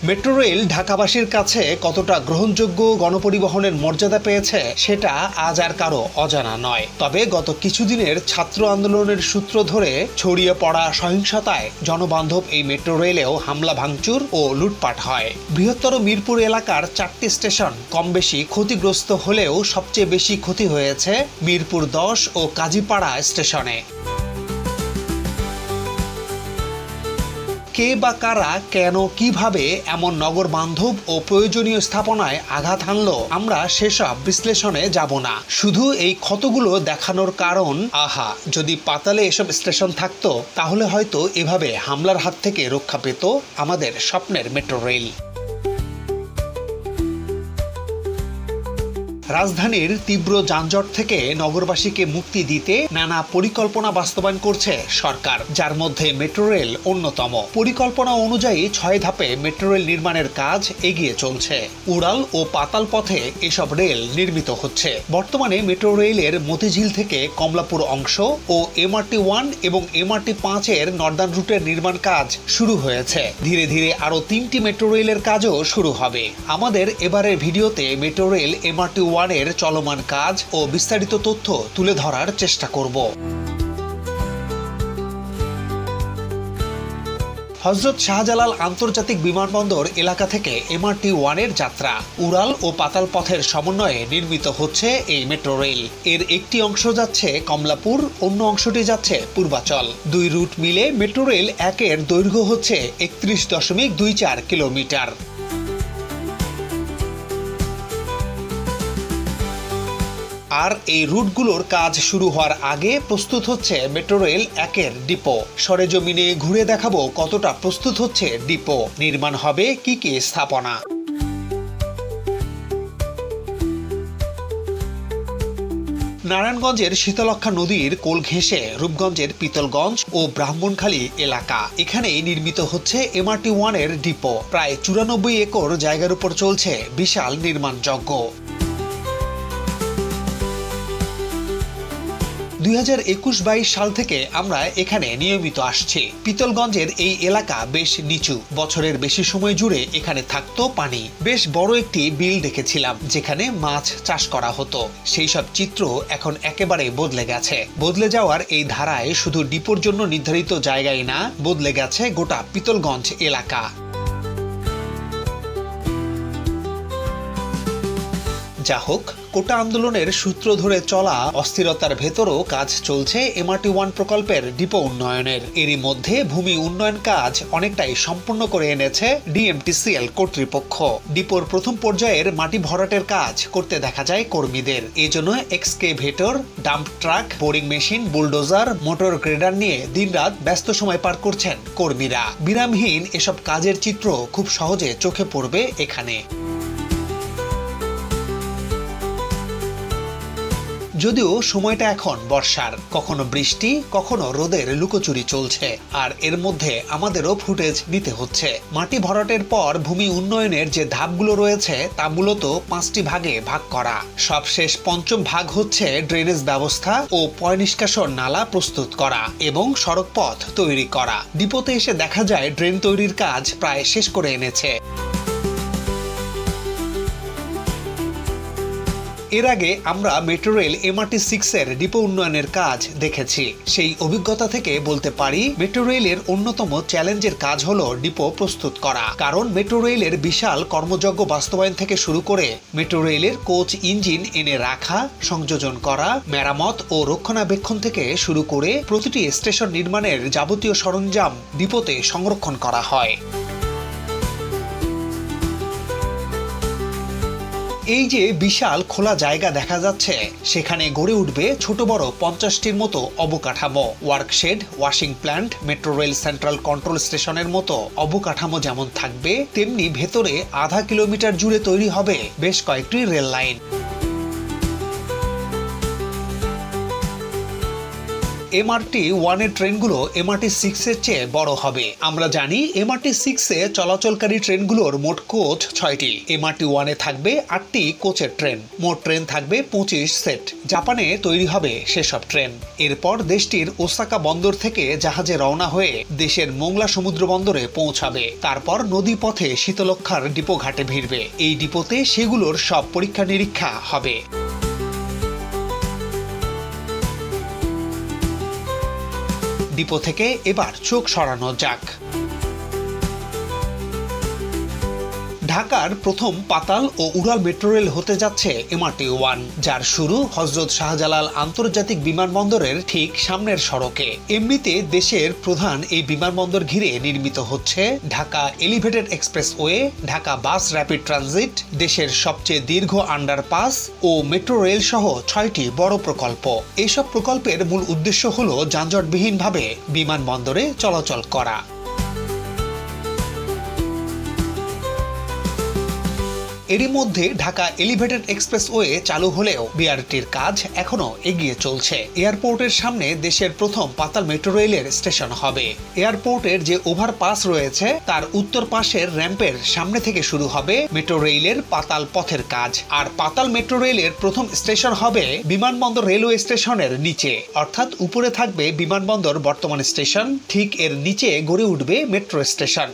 Metro rail ঢাকাবাসীর কাছে কতটা গ্রহণযোগ্য গণপরিবহনের মর্যাদা পেয়েছে সেটা আজ আর কারো অজানা নয়। তবে গত কিছুদিনের ছাত্র আন্দোলনের সূত্র ধরে ছড়িয়ে পড়া সহিংসতায় জনবান্ধব এই মেট্রো রেলেও হামলা ভাঙচুর ও লুটপাট হয়। বৃহত্তর মিরপুর এলাকার 4টি স্টেশন কম বেশি ক্ষতিগ্রস্ত হলেও সবচেয়ে বেশি ক্ষতি হয়েছে মিরপুর 10 ও কাজীপাড়া স্টেশনে। কে বা কারা কেন কিভাবে এমন নগর বান্ধব ও প্রয়োজনীয় স্থাপনায় আঘাত হানলো আমরা সেসব বিশ্লেষণে যাব না। শুধু এই ক্ষতগুলো দেখানোর কারণ যদি পাতালে এসব স্টেশন থাকতো তাহলে হয়তো এভাবে হামলার হাত থেকে রক্ষা পেত আমাদের স্বপ্নের মেট্রো রেল। রাজধানীর তীব্র যানজট থেকে নগরবাসীকে মুক্তি দিতে নানা পরিকল্পনা বাস্তবায়ন করছে সরকার, যার মধ্যে মেট্রো রেল অন্যতম। পরিকল্পনা অনুযায়ী 6 ধাপে মেট্রো রেল নির্মাণের কাজ এগিয়ে চলছে। উড়াল ও পাতাল পথে এসব রেল নির্মিত হচ্ছে। বর্তমানে মেট্রো রেলের মতিঝিল থেকে কমলাপুর অংশ ও MRT 1 এবং MRT 5 এর নর্দার্ন রুটের নির্মাণ কাজ শুরু হয়েছে। ধীরে ধীরে আরো 3টি মেট্রো রেলের কাজও শুরু হবে। আমাদের এবারের ভিডিওতে মেট্রো রেল MRT 1 এর চলমান কাজ ও বিস্তারিত তথ্য তুলে ধরার চেষ্টা করব। হযরত শাহজালাল আন্তর্জাতিক বিমানবন্দর এলাকা থেকে MRT 1 এর যাত্রা। উড়াল ও পাতাল পথের সমন্বয়ে নির্মিত হচ্ছে এই মেট্রো রেল। এর একটি অংশ যাচ্ছে কমলাপুর, অন্য অংশটি যাচ্ছে পূর্বাচল। 2 রুট মিলে মেট্রো রেল 1 এর দৈর্ঘ্য হচ্ছে 31.24 কিলোমিটার। আর এই রুটগুলোর কাজ শুরু হওয়ার আগে প্রস্তুত হচ্ছে মেট্রো রেল 1 এর ডিপো। সরেজমিনে ঘুরে দেখাবো কতটা প্রস্তুত হচ্ছে ডিপো, নির্মাণ হবে কি কি স্থাপনা। নারায়ণগঞ্জের শীতলক্ষ্যা নদীর কোল ঘেঁষে রূপগঞ্জের পিতলগঞ্জ ও ব্রাহ্মণখালী এলাকা, এখানেই নির্মিত হচ্ছে MRT 1 এর ডিপো। প্রায় 94 একর জায়গার উপর চলছে বিশাল নির্মাণযজ্ঞ। 2021-22 সাল থেকে আমরা এখানে নিয়মিত আসছি। পিতলগঞ্জের এই এলাকা বেশ নিচু, বছরের বেশি সময় জুড়ে এখানে থাকতো পানি। বেশ বড় একটি বিল দেখেছিলাম যেখানে মাছ চাষ করা হতো। সেই সব চিত্র এখন একেবারে বদলে গেছে। বদলে যাওয়ার এই ধারায় শুধু ডিপোর জন্য নির্ধারিত জায়গায় না, বদলে গেছে গোটা পিতলগঞ্জ এলাকা। যা হোক, কোটা আন্দোলনের সূত্র ধরে চলা অস্থিরতার ভেতরও কাজ চলছে MRT 1 প্রকল্পের ডিপো উন্নয়নের। এরই মধ্যে ভূমি উন্নয়ন কাজ অনেকটাই সম্পূর্ণ করে এনেছে DMTCL কর্তৃপক্ষ। ডিপোর প্রথম পর্যায়ের মাটি ভরাটের কাজ করতে দেখা যায় কর্মীদের। এজন্য excavator, dump truck, boring machine, bulldozer, motor grader নিয়ে দিনরাত ব্যস্ত সময় পার করছেন কর্মীরা। বিরামহীন এসব কাজের চিত্র খুব সহজে চোখে পড়বে এখানে। যদিও সময়টা এখন বর্ষার, কখনো বৃষ্টি কখনো রোদের লুকোচুরি চলছে, আর এর মধ্যে আমাদেরও ফুটেজ নিতে হচ্ছে। মাটি ভরাটের পর ভূমি উন্নয়নের যে ধাপগুলো রয়েছে তা মূলত 5টি ভাগে ভাগ করা। সবশেষ 5ম ভাগ হচ্ছে ড্রেনেজ ব্যবস্থা ও পয় নিষ্কাশন নালা প্রস্তুত করা এবং সড়ক পথ তৈরি করা। ডিপোতে এসে দেখা যায় ড্রেন তৈরির কাজ প্রায় শেষ করে এনেছে। এর আগে আমরা মেট্রো রেল MRT 6 এর ডিপো উন্নয়নের কাজ দেখেছি। সেই অভিজ্ঞতা থেকে বলতে পারি মেট্রো রেলের অন্যতম চ্যালেঞ্জের কাজ হলো ডিপো প্রস্তুত করা। কারণ মেট্রো রেলের বিশাল কর্মযজ্ঞ বাস্তবায়ন থেকে শুরু করে মেট্রো রেলের কোচ ইঞ্জিন এনে রাখা, সংযোজন করা, মেরামত ও রক্ষণাবেক্ষণ থেকে শুরু করে প্রতিটি স্টেশন নির্মাণের যাবতীয় সরঞ্জাম ডিপোতে সংরক্ষণ করা হয়। এই যে বিশাল খোলা জায়গা দেখা যাচ্ছে, সেখানে গড়ে উঠবে ছোট বড় 50টির মতো অবকাঠামো। Workshed, washing plant, metro rail central control স্টেশনের মতো অবকাঠামো যেমন থাকবে, তেমনি ভেতরে আধা কিলোমিটার জুড়ে তৈরি হবে বেশ কয়েকটি রেল লাইন। MRT-1 এর ট্রেনগুলো MRT-6 এর চেয়ে বড় হবে। আমরা জানি MRT-6 এ চলাচলকারী ট্রেনগুলোর মোট কোচ 6টি। MRT-1 এ থাকবে 8টি কোচের ট্রেন। মোট ট্রেন থাকবে 25 সেট। জাপানে তৈরি হবে সেসব ট্রেন। এরপর দেশটির ওসাকা বন্দর থেকে জাহাজে রওনা হয়ে দেশের মোংলা সমুদ্র বন্দরে পৌঁছাবে। তারপর নদী পথে শীতলক্ষ্যার ডিপো ঘাটে ভিড়বে। এই ডিপোতে সেগুলোর সব পরীক্ষা নিরীক্ষা হবে। ডিপো থেকে এবার চোখ সরানো যাক। ঢাকার প্রথম পাতাল ও উড়াল মেট্রো রেল হতে যাচ্ছে MRT-1, যার শুরু হযরত শাহজালাল আন্তর্জাতিক বিমানবন্দরের ঠিক সামনের সড়কে। এমনিতে দেশের প্রধান এই বিমানবন্দর ঘিরে নির্মিত হচ্ছে ঢাকা এলিভেটেড এক্সপ্রেসওয়ে, ঢাকা বাস র্যাপিড ট্রানজিট, দেশের সবচেয়ে দীর্ঘ আন্ডারপাস ও মেট্রো রেল সহ 6টি বড় প্রকল্প। এইসব প্রকল্পের মূল উদ্দেশ্য হল যানজটবিহীনভাবে বিমানবন্দরে চলাচল করা। এরই মধ্যে ঢাকা এলিভেটেড এক্সপ্রেসওয়ে চালু হলেও বিআরটির কাজ এখনো এগিয়ে চলছে। এয়ারপোর্টের সামনে দেশের প্রথম পাতাল মেট্রো রেলের স্টেশন হবে। এয়ারপোর্টের যে ওভারপাস রয়েছে তার উত্তর পাশের র্যাম্পের সামনে থেকে শুরু হবে মেট্রো রেলের পাতাল পথের কাজ। আর পাতাল মেট্রো রেলের প্রথম স্টেশন হবে বিমানবন্দর রেলওয়ে স্টেশনের নিচে, অর্থাৎ উপরে থাকবে বিমানবন্দর বর্তমান স্টেশন, ঠিক এর নিচে গড়ে উঠবে মেট্রো স্টেশন।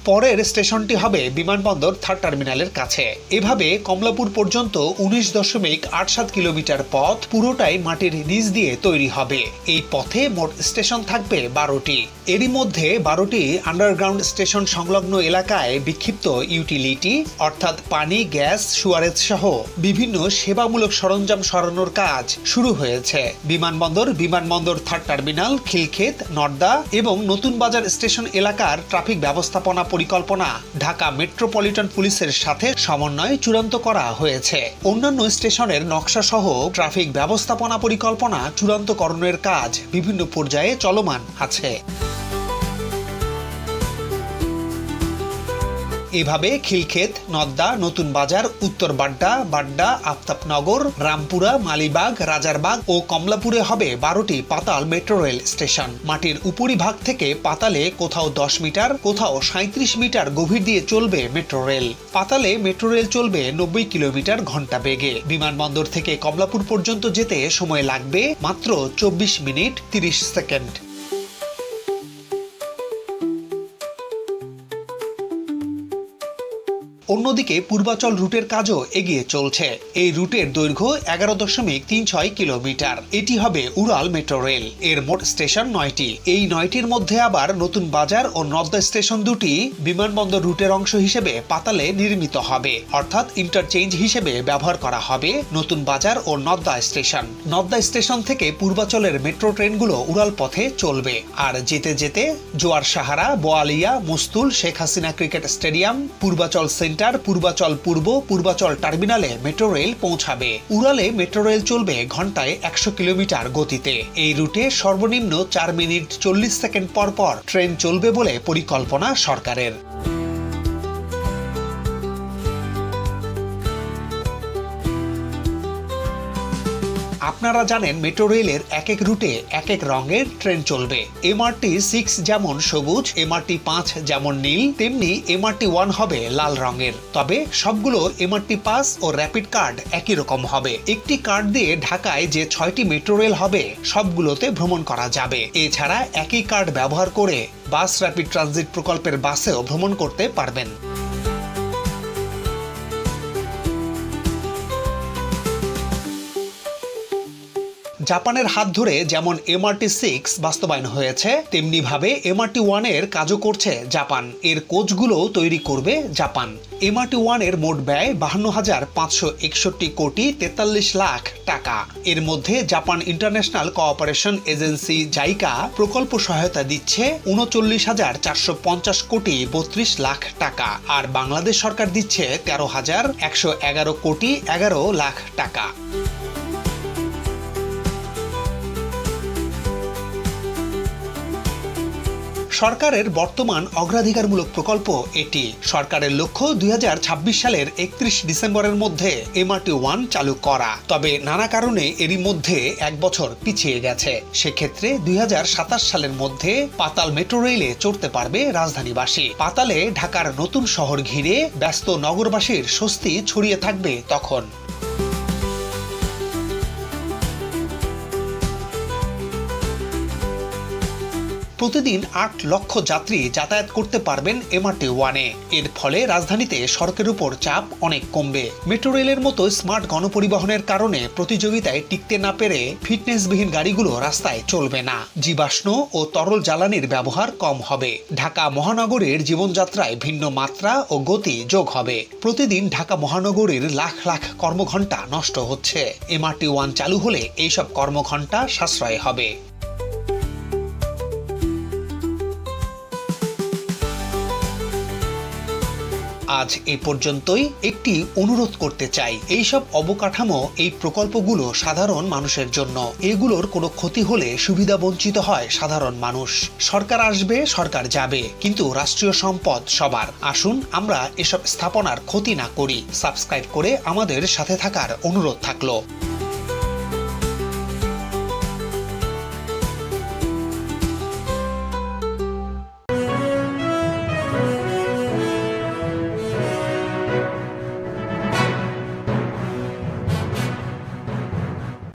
পরের স্টেশনটি হবে বিমানবন্দর 3rd টার্মিনালের কাছে। এভাবে কমলাপুর পর্যন্ত 19.87 কিলোমিটার পথ পুরোটাই মাটির নিচ দিয়ে তৈরি হবে। এই পথে মোট স্টেশন থাকবে 12টি। এরই মধ্যে 12টি আন্ডারগ্রাউন্ড স্টেশন সংলগ্ন এলাকায় বিক্ষিপ্ত ইউটিলিটি অর্থাৎ পানি, গ্যাস, সুয়ারেজ সহ বিভিন্ন সেবামূলক সরঞ্জাম সরানোর কাজ শুরু হয়েছে। বিমানবন্দর 3rd টার্মিনাল, খিলক্ষেত, নর্দা এবং নতুন বাজার স্টেশন এলাকার ট্রাফিক ব্যবস্থাপনা পরিকল্পনা ঢাকা মেট্রোপলিটন পুলিশের সাথে সমন্বয়ে চূড়ান্ত করা হয়েছে। অন্যান্য স্টেশনের নকশা সহ ট্রাফিক ব্যবস্থাপনা পরিকল্পনা চূড়ান্তকরণের কাজ বিভিন্ন পর্যায়ে চলমান আছে। এভাবে খিলক্ষেত, নদ্দা, নতুন বাজার, উত্তর বাড্ডা, আফতাবনগর, রামপুরা, মালিবাগ, রাজারবাগ ও কমলাপুরে হবে 12টি পাতাল মেট্রো রেল স্টেশন। মাটির উপরিভাগ থেকে পাতালে কোথাও 10 মিটার, কোথাও 37 মিটার গভীর দিয়ে চলবে মেট্রো রেল। পাতালে মেট্রো রেল চলবে 90 কিলোমিটার ঘন্টা বেগে। বিমানবন্দর থেকে কমলাপুর পর্যন্ত যেতে সময় লাগবে মাত্র 24 মিনিট 30 সেকেন্ড। অন্যদিকে পূর্বাচল রুটের কাজও এগিয়ে চলছে। এই রুটের দৈর্ঘ্য 11.36 কিলোমিটার। এটি হবে উড়াল মেট্রো রেল। এর মোট স্টেশন 9টি। এই 9টির মধ্যে আবার নতুন বাজার ও নদ্দা স্টেশন দুটি বিমানবন্দর রুটের অংশ হিসেবে পাতালে নির্মিত হবে, অর্থাৎ ইন্টারচেঞ্জ হিসেবে ব্যবহার করা হবে নতুন বাজার ও নদ্দা স্টেশন। নদ্দা স্টেশন থেকে পূর্বাচলের মেট্রো ট্রেনগুলো উড়াল পথে চলবে। আর যেতে যেতে Joar Sahara, Boalia, Mastul, Sheikh Hasina cricket stadium, Purbachal centre, Purbachal পূর্ব, পূর্বাচল টার্মিনালে মেট্রো রেল পৌঁছাবে। উড়ালে মেট্রো রেল চলবে ঘন্টায় 100 কিলোমিটার গতিতে। এই রুটে সর্বনিম্ন 4 মিনিট 40 সেকেন্ড পর পর ট্রেন চলবে বলে পরিকল্পনা সরকারের। আপনারা জানেন মেট্রো রেলের এক এক রুটে এক এক রঙের ট্রেন চলবে। MRT-6 যেমন সবুজ, MRT-5 যেমন নীল, তেমনি MRT-1 হবে লাল রঙের। তবে সবগুলো MRT পাস ও র্যাপিড কার্ড একই রকম হবে। একটি কার্ড দিয়ে ঢাকায় যে 6টি মেট্রো রেল হবে সবগুলোতে ভ্রমণ করা যাবে। এছাড়া একই কার্ড ব্যবহার করে বাস র্যাপিড ট্রানজিট প্রকল্পের বাসেও ভ্রমণ করতে পারবেন। জাপানের হাত ধরে যেমন MRT-6 বাস্তবায়ন হয়েছে, তেমনি ভাবে MRT-1 এর কাজও করছে জাপান। এর কোচগুলো তৈরি করবে জাপান। MRT-1 এর মোট ব্যয় 52,561 কোটি 43 লাখ টাকা। এর মধ্যে Japan international cooperation agency JICA প্রকল্প সহায়তা দিচ্ছে 39,450 কোটি 32 লাখ টাকা। আর বাংলাদেশ সরকার দিচ্ছে 13,111 কোটি 11 লাখ টাকা। সরকারের বর্তমান অগ্রাধিকারমূলক প্রকল্প এটি। সরকারের লক্ষ্য 2026 সালের 31 ডিসেম্বরের মধ্যে MRT-1 চালু করা। তবে নানা কারণে এরই মধ্যে 1 বছর পিছিয়ে গেছে। সেক্ষেত্রে 2027 সালের মধ্যে পাতাল মেট্রো রেলে চড়তে পারবে রাজধানীবাসী। পাতালে ঢাকার নতুন শহর ঘিরে ব্যস্ত নগরবাসীর স্বস্তি ছড়িয়ে থাকবে তখন। প্রতিদিন 8 লক্ষ যাত্রী যাতায়াত করতে পারবেন MRT-1-এ। এর ফলে রাজধানীতে সড়কের উপর চাপ অনেক কমবে। মেট্রো রেলের মতো স্মার্ট গণপরিবহনের কারণে প্রতিযোগিতায় টিকতে না পেরে ফিটনেসবিহীন গাড়িগুলো রাস্তায় চলবে না। জীবাশ্ম ও তরল জ্বালানির ব্যবহার কম হবে। ঢাকা মহানগরীর জীবনযাত্রায় ভিন্ন মাত্রা ও গতি যোগ হবে। প্রতিদিন ঢাকা মহানগরীর লাখ লাখ কর্মঘণ্টা নষ্ট হচ্ছে। MRT-1 চালু হলে এইসব কর্মঘণ্টা সাশ্রয় হবে। আজ এ পর্যন্তই। একটি অনুরোধ করতে চাই, এইসব অবকাঠামো, এই প্রকল্পগুলো সাধারণ মানুষের জন্য। এগুলোর কোনো ক্ষতি হলে সুবিধা বঞ্চিত হয় সাধারণ মানুষ। সরকার আসবে, সরকার যাবে, কিন্তু রাষ্ট্রীয় সম্পদ সবার। আসুন আমরা এসব স্থাপনার ক্ষতি না করি। সাবস্ক্রাইব করে আমাদের সাথে থাকার অনুরোধ থাকলো।